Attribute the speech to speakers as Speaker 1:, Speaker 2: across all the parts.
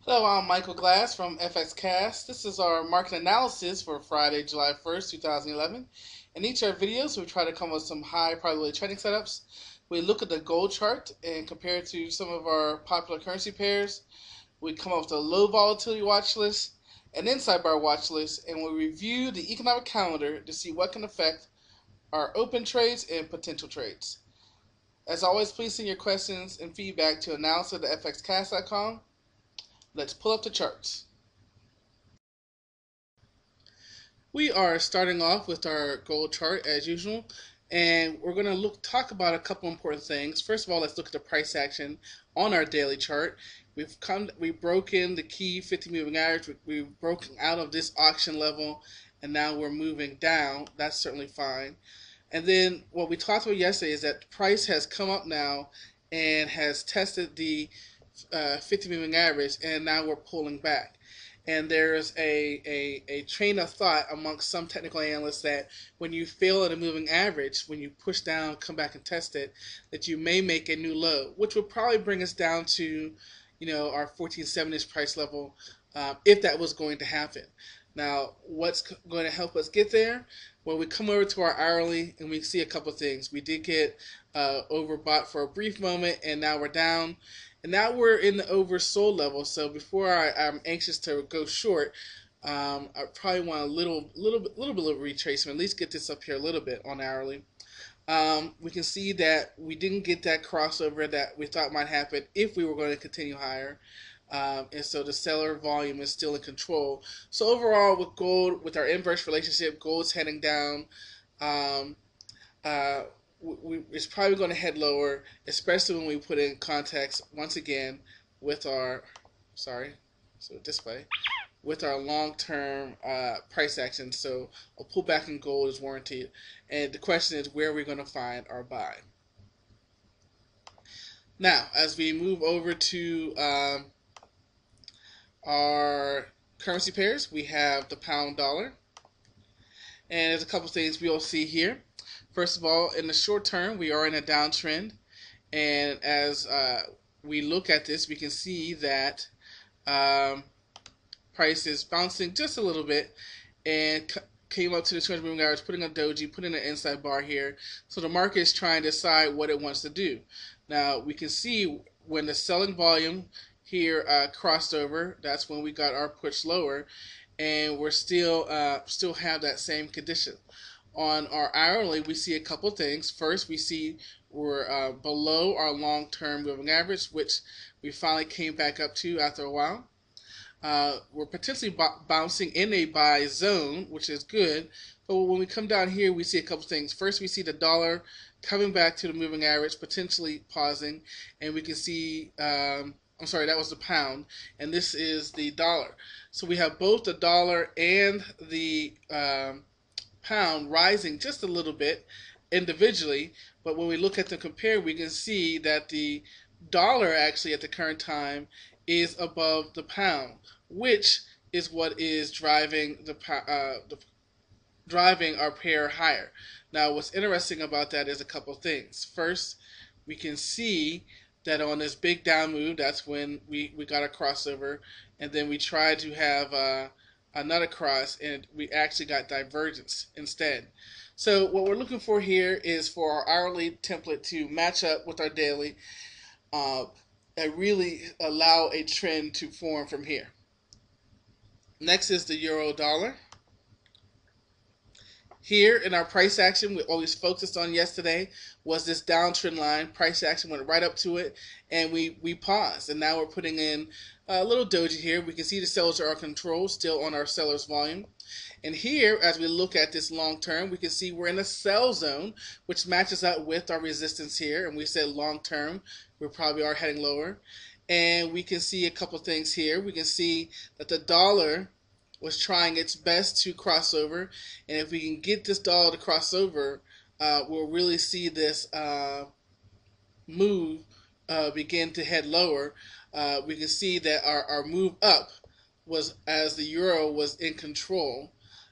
Speaker 1: Hello, I'm Michael Glass from FXcast. This is our market analysis for Friday, July 1st, 2011. In each of our videos, we try to come up with some high probability trading setups. We look at the gold chart and compare it to some of our popular currency pairs. We come up with a low volatility watch list, an inside bar watch list, and we review the economic calendar to see what can affect our open trades and potential trades. As always, please send your questions and feedback to analysis@fxcast.com. Let's pull up the charts. We are starting off with our gold chart as usual, and we're going to talk about a couple important things. First of all, let's look at the price action on our daily chart. We've broken the key 50 moving average. We've broken out of this auction level, and now we're moving down. That's certainly fine. And then what we talked about yesterday is that the price has come up now and has tested the 50 moving average, and now we're pulling back. And there's a train of thought amongst some technical analysts that when you fail at a moving average, when you push down, come back and test it, that you may make a new low, which will probably bring us down to, our 1470-ish price level, if that was going to happen. Now, what's going to help us get there? Well, we come over to our hourly and we see a couple things. We did get overbought for a brief moment, and now we're down. And now we're in the oversold level. So before I'm anxious to go short, I probably want a little bit of retracement. At least get this up here a little bit on hourly. We can see that we didn't get that crossover that we thought might happen if we were going to continue higher. And so the seller volume is still in control. So overall, with gold, with our inverse relationship, gold's heading down. It's probably going to head lower, especially when we put in context once again with our with our long-term price action. So a pullback in gold is warranted, and the question is, where are we going to find our buy? Now, as we move over to our currency pairs, we have the pound dollar, and there's a couple things we'll see here. First of all, in the short term, we are in a downtrend, and as we look at this, we can see that price is bouncing just a little bit and came up to the 200 moving average, putting a doji, putting an inside bar here. So the market is trying to decide what it wants to do. Now, we can see when the selling volume here crossed over, that's when we got our push lower, and we're still have that same condition. On our hourly, we see a couple things. First, we see we're below our long-term moving average, which we finally came back up to after a while. We're potentially bouncing in a buy zone, which is good. But when we come down here, we see a couple things. First, we see the dollar coming back to the moving average, potentially pausing, and we can see, that was the pound, and this is the dollar. So we have both the dollar and the pound rising just a little bit individually, but when we look at them compared, we can see that the dollar actually at the current time is above the pound, which is what is driving driving our pair higher. Now, what's interesting about that is a couple things. First, we can see that on this big down move, that's when we got a crossover, and then we tried to have another cross, and we actually got divergence instead. So what we're looking for here is for our hourly template to match up with our daily and really allow a trend to form from here. Next is the euro dollar. Here in our price action, we always focused on yesterday was this downtrend line. Price action went right up to it, and we paused. And now we're putting in a little doji here. We can see the sellers are in control, still on our sellers volume. And here, as we look at this long term, we can see we're in a sell zone, which matches up with our resistance here. And we said long term, we probably are heading lower. And we can see a couple things here. We can see that the dollar was trying its best to cross over, and if we can get this dollar to cross over, we'll really see this move begin to head lower. We can see that our move up was as the euro was in control,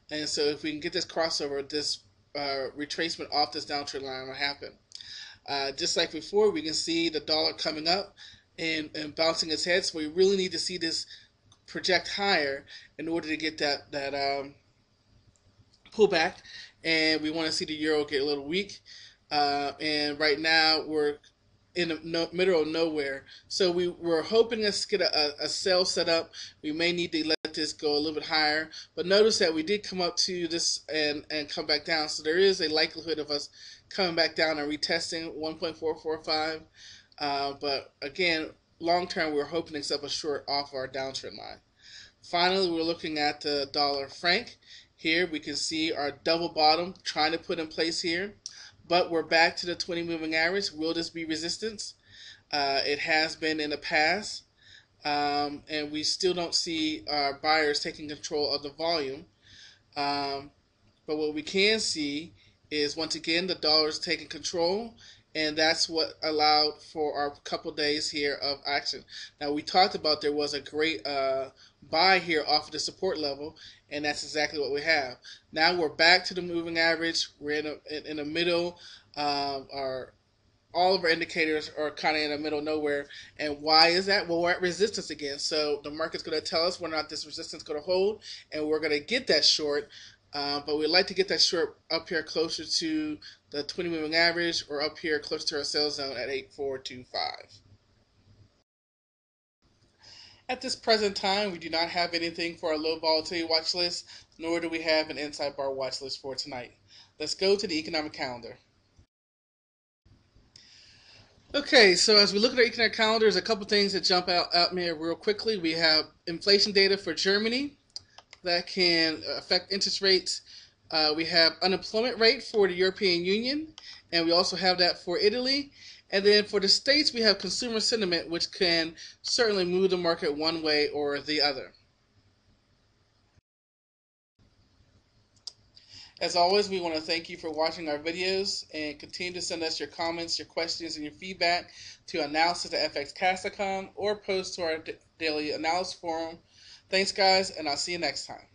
Speaker 1: and so if we can get this crossover, this retracement off this downtrend line will happen. Just like before, we can see the dollar coming up and bouncing its head, so we really need to see this project higher in order to get that pullback, and we want to see the euro get a little weak. And right now we're in the middle of nowhere, so we're hoping to get a sell set up. We may need to let this go a little bit higher, but notice that we did come up to this and come back down. So there is a likelihood of us coming back down and retesting 1.445. But again, long term, we're hoping to accept a short off our downtrend line. Finally, we're looking at the dollar franc. Here we can see our double bottom trying to put in place here, but we're back to the 20 moving average. Will this be resistance? It has been in the past, and we still don't see our buyers taking control of the volume. Um, but what we can see is, once again, the dollar is taking control, and that's what allowed for our couple days here of action. Now, we talked about there was a great buy here off of the support level, and that's exactly what we have. Now we're back to the moving average. We're in the middle. Our all of our indicators are kind of in the middle of nowhere. And why is that? Well, we're at resistance again. So the market's going to tell us whether or not this resistance is going to hold, and we're going to get that short. But we'd like to get that short up here closer to the 20 moving average, or up here close to our sell zone at 8425. At this present time, we do not have anything for our low volatility watch list, nor do we have an inside bar watch list for tonight. Let's go to the economic calendar. Okay, so as we look at our economic calendar, there's a couple things that jump out at me real quickly. We have inflation data for Germany that can affect interest rates. We have unemployment rate for the European Union, and we also have that for Italy. And then for the States, we have consumer sentiment, which can certainly move the market one way or the other. As always, we want to thank you for watching our videos, and continue to send us your comments, your questions, and your feedback to analysis@fxcast.com, or post to our daily analysis forum. Thanks, guys, and I'll see you next time.